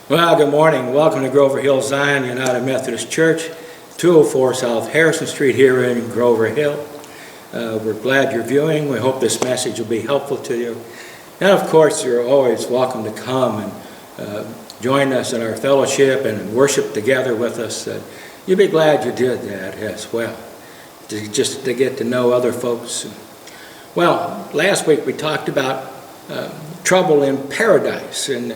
Well, good morning. Welcome to Grover Hill Zion United Methodist Church, 204 South Harrison Street here in Grover Hill. We're glad you're viewing. We hope this message will be helpful to you. And of course, you're always welcome to come and join us in our fellowship and worship together with us. You'll be glad you did that as well, just to get to know other folks. Well, last week we talked about trouble in paradise, and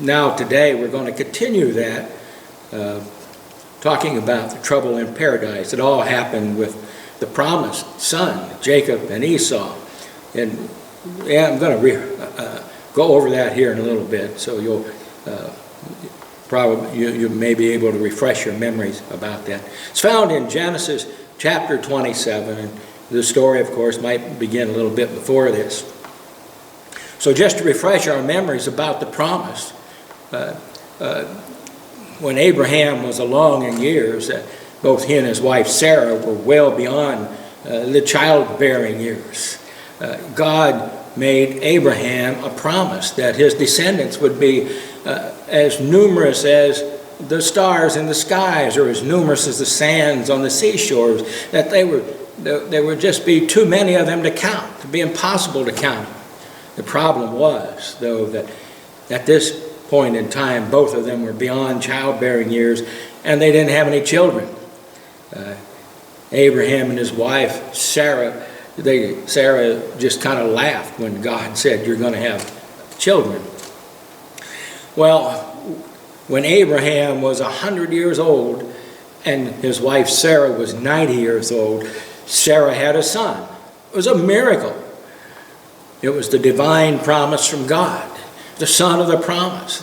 now today we're going to continue that, talking about the trouble in paradise. It all happened with the promised son, Jacob and Esau. And I'm going to go over that here in a little bit, so you'll you may be able to refresh your memories about that. It's found in Genesis chapter 27, and the story, of course, might begin a little bit before this. So just to refresh our memories about the promise, when Abraham was along in years, both he and his wife Sarah were well beyond the childbearing years. God made Abraham a promise that his descendants would be as numerous as the stars in the skies, or as numerous as the sands on the seashores, that there would just be too many of them to count. It would be impossible to count. The problem was, though, that at this point in time, both of them were beyond childbearing years, and they didn't have any children. Abraham and his wife, Sarah just kind of laughed when God said, "You're going to have children." Well, when Abraham was 100 years old and his wife Sarah was 90 years old, Sarah had a son. It was a miracle. It was the divine promise from God, the son of the promise,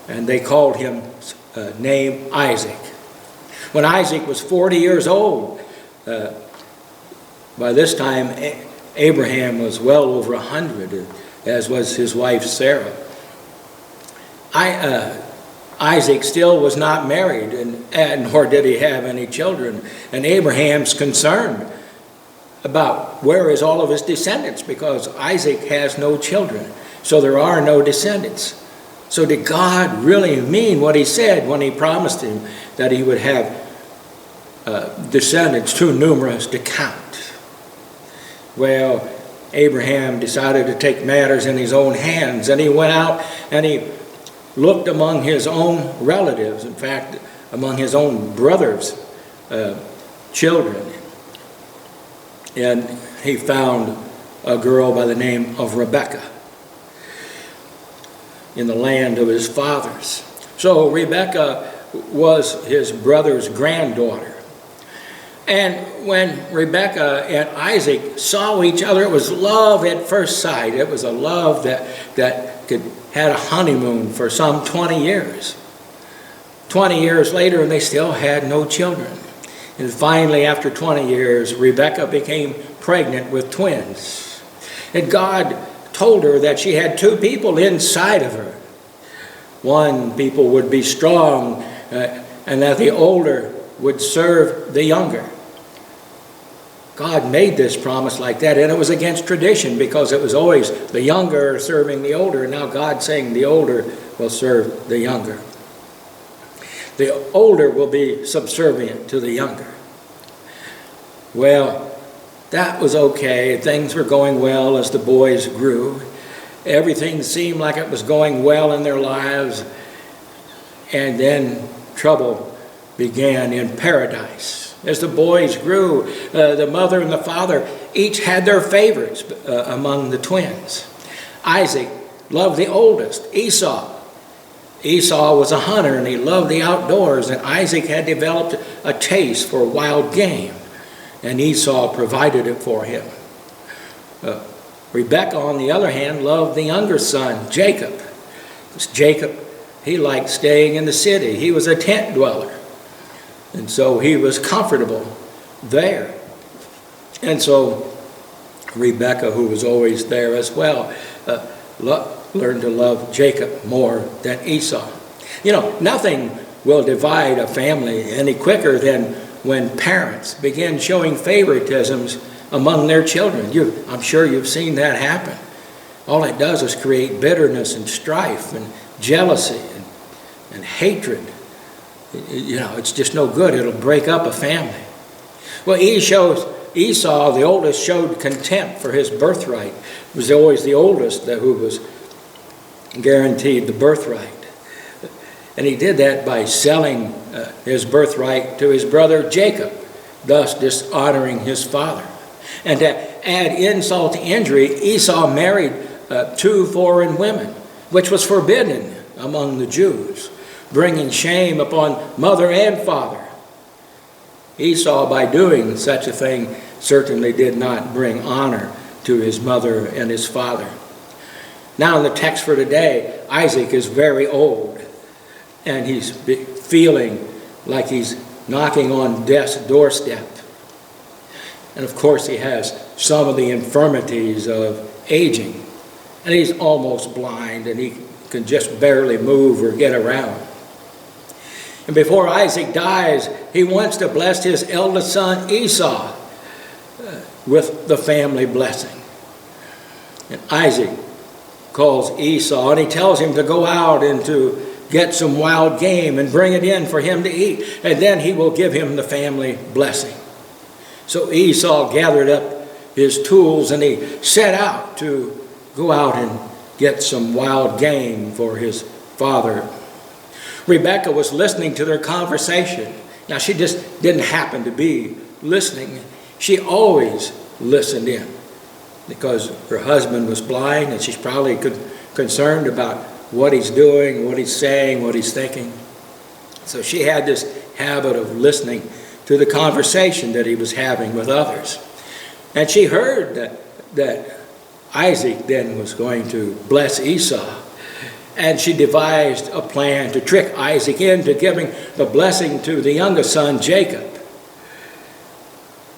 and they called him name Isaac. When Isaac was 40 years old, by this time Abraham was well over 100, as was his wife Sarah. Isaac still was not married, and nor did he have any children. And Abraham's concerned about where is all of his descendants, because Isaac has no children. So there are no descendants. So did God really mean what he said when he promised him that he would have descendants too numerous to count? Well, Abraham decided to take matters in his own hands, and he went out and he looked among his own relatives, in fact, among his own brothers' children. And he found a girl by the name of Rebekah in the land of his fathers. So Rebekah was his brother's granddaughter. And when Rebekah and Isaac saw each other, it was love at first sight. It was a love that had a honeymoon for some 20 years. 20 years later, and they still had no children. And finally, after 20 years, Rebekah became pregnant with twins. And God told her that she had two people inside of her. One people would be strong, and that the older would serve the younger. God made this promise like that, and it was against tradition, because it was always the younger serving the older, and now God's saying the older will serve the younger. The older will be subservient to the younger. Well, that was okay. Things were going well as the boys grew. Everything seemed like it was going well in their lives. And then trouble began in paradise. As the boys grew, the mother and the father each had their favorites among the twins. Isaac loved the oldest, Esau. Esau was a hunter, and he loved the outdoors, and Isaac had developed a taste for wild game, and Esau provided it for him. Rebekah, on the other hand, loved the younger son, Jacob. Jacob, he liked staying in the city. He was a tent dweller, and so he was comfortable there. And so Rebekah, who was always there as well, learned to love Jacob more than Esau. You know, nothing will divide a family any quicker than when parents begin showing favoritisms among their children. I'm sure you've seen that happen. all it does is create bitterness and strife and jealousy and hatred. It's just no good. It'll break up a family. Well, Esau, the oldest, showed contempt for his birthright. It was always the oldest who was guaranteed the birthright. And he did that by selling his birthright to his brother Jacob, thus dishonoring his father. And to add insult to injury, Esau married 2 foreign women, which was forbidden among the Jews, bringing shame upon mother and father. Esau, by doing such a thing, certainly did not bring honor to his mother and his father. Now in the text for today, Isaac is very old, and he's feeling like he's knocking on death's doorstep. And of course he has some of the infirmities of aging, and he's almost blind, and he can just barely move or get around. And before Isaac dies, he wants to bless his eldest son Esau with the family blessing. And Isaac calls Esau, and he tells him to go out and to get some wild game and bring it in for him to eat, and then he will give him the family blessing. So Esau gathered up his tools, and he set out to go out and get some wild game for his father. Rebekah was listening to their conversation. Now, she just didn't happen to be listening. She always listened in because her husband was blind, and she's probably concerned about what he's doing, what he's saying, what he's thinking. So she had this habit of listening to the conversation that he was having with others. And she heard that Isaac then was going to bless Esau. And she devised a plan to trick Isaac into giving the blessing to the youngest son, Jacob.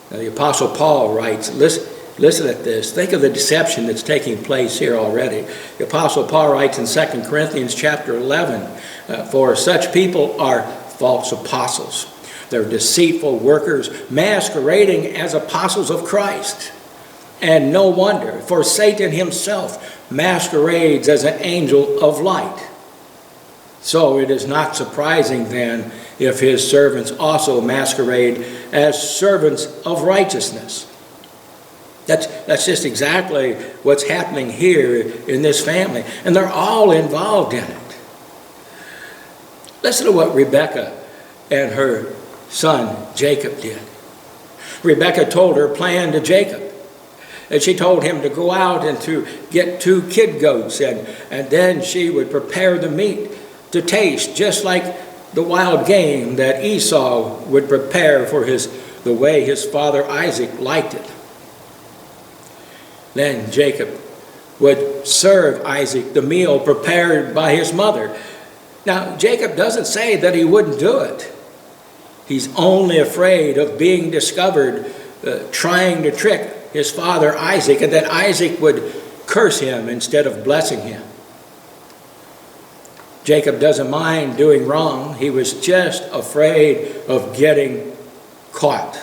Now, the Apostle Paul writes, listen at this. Think of the deception that's taking place here already. The Apostle Paul writes in 2 Corinthians chapter 11, for such people are false apostles. They're deceitful workers masquerading as apostles of Christ. And no wonder, for Satan himself masquerades as an angel of light. So it is not surprising then if his servants also masquerade as servants of righteousness. That's just exactly what's happening here in this family. And they're all involved in it. Listen to what Rebekah and her son Jacob did. Rebekah told her plan to Jacob. And she told him to go out and to get 2 kid goats, and then she would prepare the meat to taste just like the wild game that Esau would prepare for the way his father Isaac liked it. Then Jacob would serve Isaac the meal prepared by his mother. Now, Jacob doesn't say that he wouldn't do it. He's only afraid of being discovered trying to trick his father Isaac, and that Isaac would curse him instead of blessing him. Jacob doesn't mind doing wrong. He was just afraid of getting caught.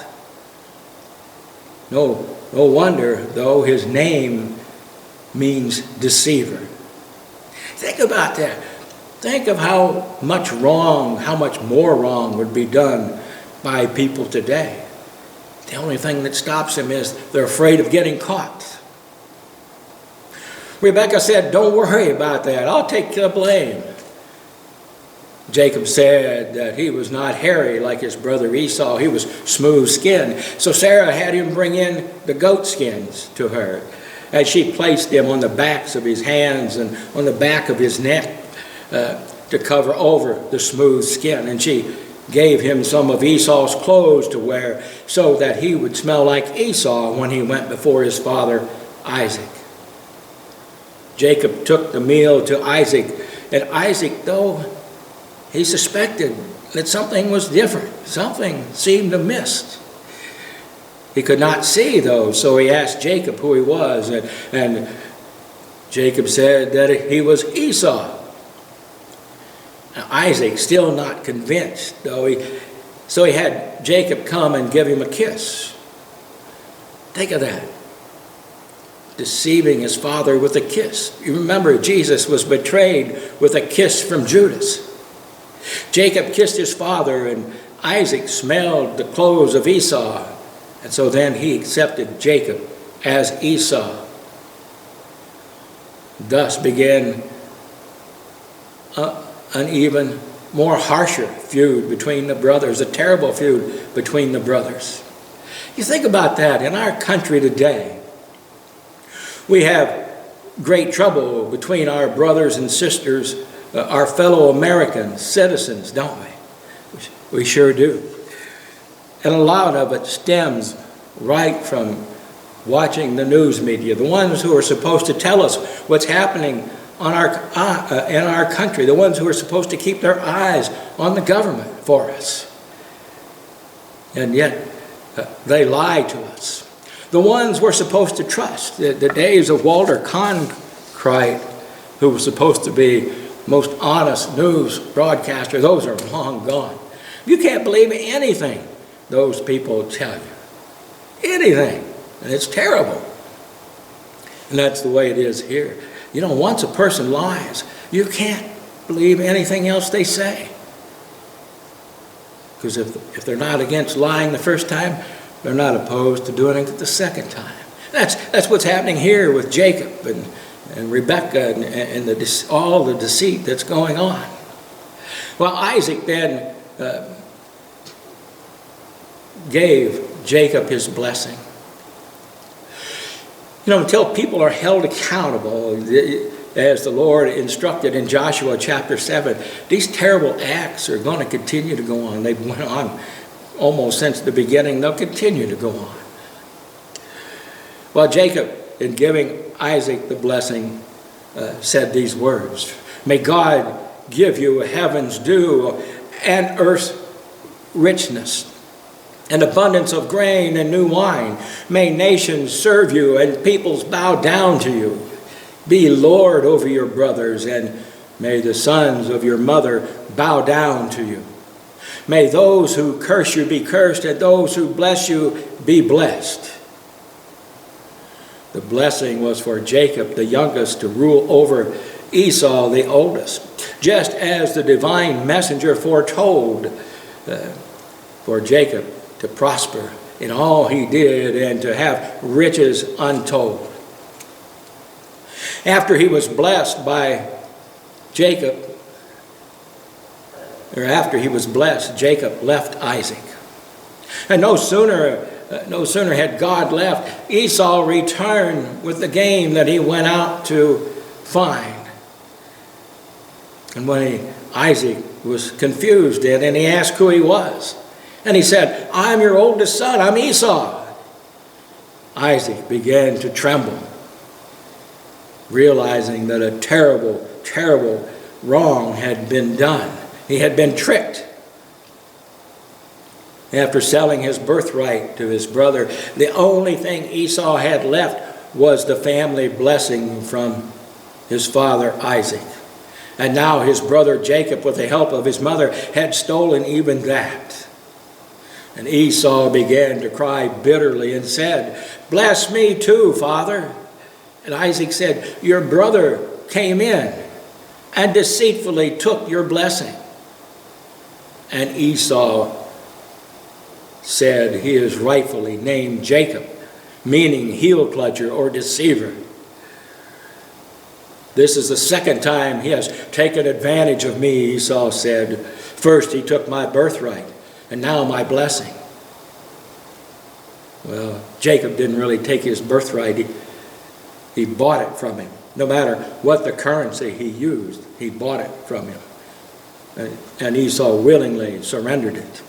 No wonder, though, his name means deceiver. Think about that. Think of how much more wrong would be done by people today. The only thing that stops them is they're afraid of getting caught. Rebekah said, don't worry about that. I'll take the blame. Jacob said that he was not hairy like his brother Esau. He was smooth-skinned. So Sarah had him bring in the goat skins to her. And she placed them on the backs of his hands and on the back of his neck to cover over the smooth skin. And she gave him some of Esau's clothes to wear so that he would smell like Esau when he went before his father Isaac. Jacob took the meal to Isaac, and Isaac, though, he suspected that something was different. Something seemed amiss. He could not see, though, so he asked Jacob who he was, and Jacob said that he was Esau. Now, Isaac, still not convinced, though, so he had Jacob come and give him a kiss. Think of that. deceiving his father with a kiss. You remember, Jesus was betrayed with a kiss from Judas. Jacob kissed his father, and Isaac smelled the clothes of Esau, and so then he accepted Jacob as Esau. Thus began an even more harsher feud between the brothers, a terrible feud between the brothers. You think about that. In our country today, we have great trouble between our brothers and sisters, our fellow American citizens, don't we? We sure do. And a lot of it stems right from watching the news media, the ones who are supposed to tell us what's happening in our country, the ones who are supposed to keep their eyes on the government for us. And yet, they lie to us. The ones we're supposed to trust, the days of Walter Cronkite, who was supposed to be most honest news broadcaster, those are long gone. You can't believe anything those people tell you. Anything. And it's terrible. And that's the way it is here. You know, once a person lies, you can't believe anything else they say. Because if they're not against lying the first time, they're not opposed to doing it the second time. That's what's happening here with Jacob and Rebekah and all the deceit that's going on. Well, Isaac then gave Jacob his blessing. You know, until people are held accountable, as the Lord instructed in Joshua chapter 7, these terrible acts are going to continue to go on. They've went on almost since the beginning. They'll continue to go on. Well, Jacob, in giving Isaac the blessing, said these words: "May God give you heaven's dew and earth's richness, an abundance of grain and new wine. May nations serve you and peoples bow down to you. Be Lord over your brothers, and may the sons of your mother bow down to you. May those who curse you be cursed, and those who bless you be blessed." The blessing was for Jacob, the youngest, to rule over Esau, the oldest, just as the divine messenger foretold for Jacob to prosper in all he did and to have riches untold. After he was blessed by Jacob, Jacob left Isaac. And no sooner had God left, Esau returned with the game that he went out to find. And when Isaac was confused and he asked who he was, and he said, "I'm your oldest son, I'm Esau," Isaac began to tremble, realizing that a terrible, terrible wrong had been done. He had been tricked. After selling his birthright to his brother, the only thing Esau had left was the family blessing from his father Isaac. And now his brother Jacob, with the help of his mother, had stolen even that. And Esau began to cry bitterly and said, "Bless me too, Father." And Isaac said, "Your brother came in and deceitfully took your blessing." And Esau said he is rightfully named Jacob, meaning heel clutcher or deceiver. "This is the second time he has taken advantage of me," Esau said. "First he took my birthright, and now my blessing." Well, Jacob didn't really take his birthright. He bought it from him. No matter what the currency he used, he bought it from him. And Esau willingly surrendered it.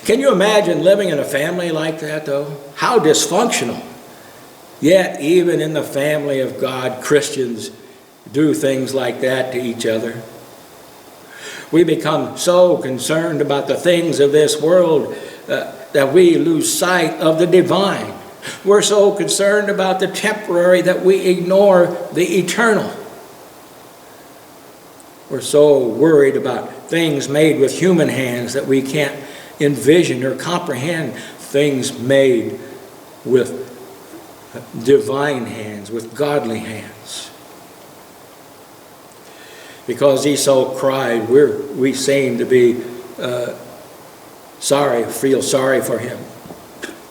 Can you imagine living in a family like that, though? How dysfunctional. Yet, even in the family of God, Christians do things like that to each other. We become so concerned about the things of this world that we lose sight of the divine. We're so concerned about the temporary that we ignore the eternal. We're so worried about things made with human hands that we can't envision or comprehend things made with divine hands, with godly hands. Because Esau cried, we seem to be feel sorry for him.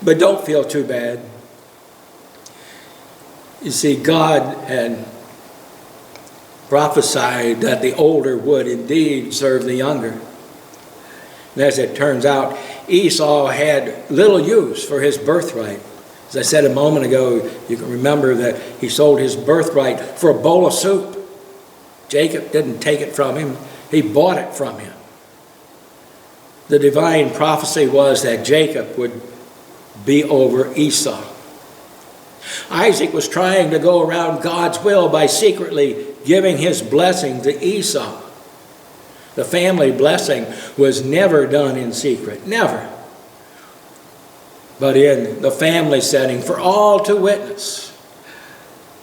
But don't feel too bad. You see, God had prophesied that the older would indeed serve the younger. And as it turns out, Esau had little use for his birthright. As I said a moment ago, you can remember that he sold his birthright for a bowl of soup. Jacob didn't take it from him, he bought it from him. The divine prophecy was that Jacob would be over Esau. Isaac was trying to go around God's will by secretly giving his blessing to Esau. The family blessing was never done in secret, never. But in the family setting, for all to witness.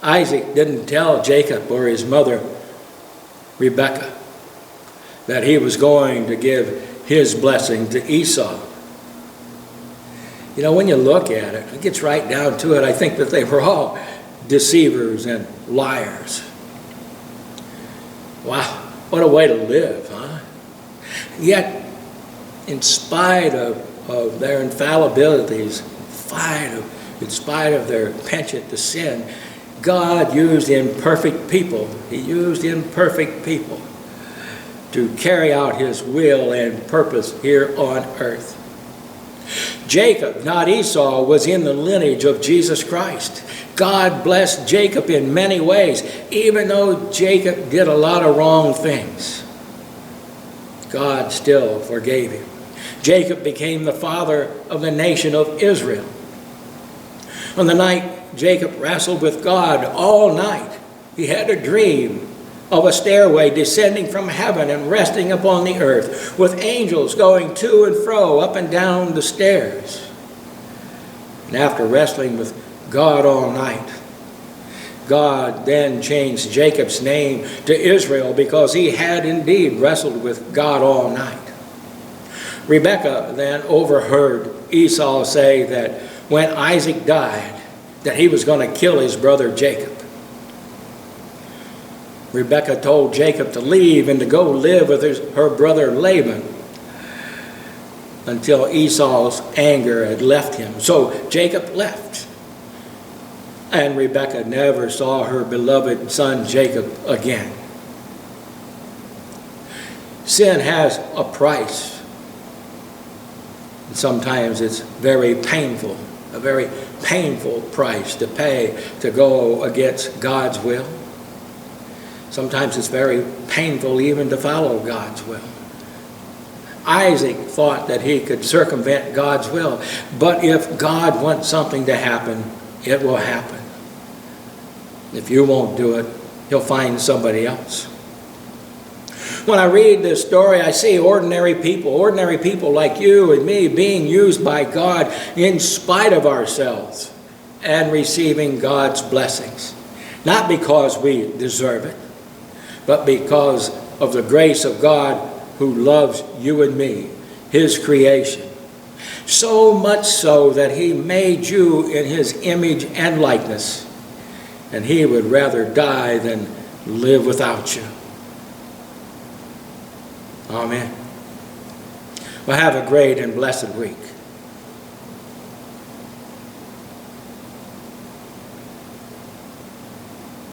Isaac didn't tell Jacob or his mother, Rebekah, that he was going to give his blessing to Esau. You know, when you look at it, it gets right down to it, I think that they were all deceivers and liars. Wow, what a way to live, huh? Yet, in spite of their infallibilities, in spite of their penchant to sin, God used imperfect people. He used imperfect people to carry out his will and purpose here on earth. Jacob, not Esau, was in the lineage of Jesus Christ. God blessed Jacob in many ways, even though Jacob did a lot of wrong things. God still forgave him. Jacob became the father of the nation of Israel. On the night Jacob wrestled with God all night, he had a dream of a stairway descending from heaven and resting upon the earth, with angels going to and fro, up and down the stairs. And after wrestling with God all night, God then changed Jacob's name to Israel, because he had indeed wrestled with God all night. Rebekah then overheard Esau say that when Isaac died, that he was going to kill his brother Jacob. Rebekah told Jacob to leave and to go live with her brother Laban until Esau's anger had left him. So Jacob left. And Rebekah never saw her beloved son Jacob again. Sin has a price. And sometimes it's very painful, a very painful price to pay to go against God's will. Sometimes it's very painful even to follow God's will. Isaac thought that he could circumvent God's will, but if God wants something to happen, it will happen. If you won't do it, he'll find somebody else. When I read this story, I see ordinary people like you and me being used by God in spite of ourselves and receiving God's blessings. Not because we deserve it, but because of the grace of God who loves you and me, his creation. So much so that he made you in his image and likeness, and he would rather die than live without you. Amen. Well, have a great and blessed week.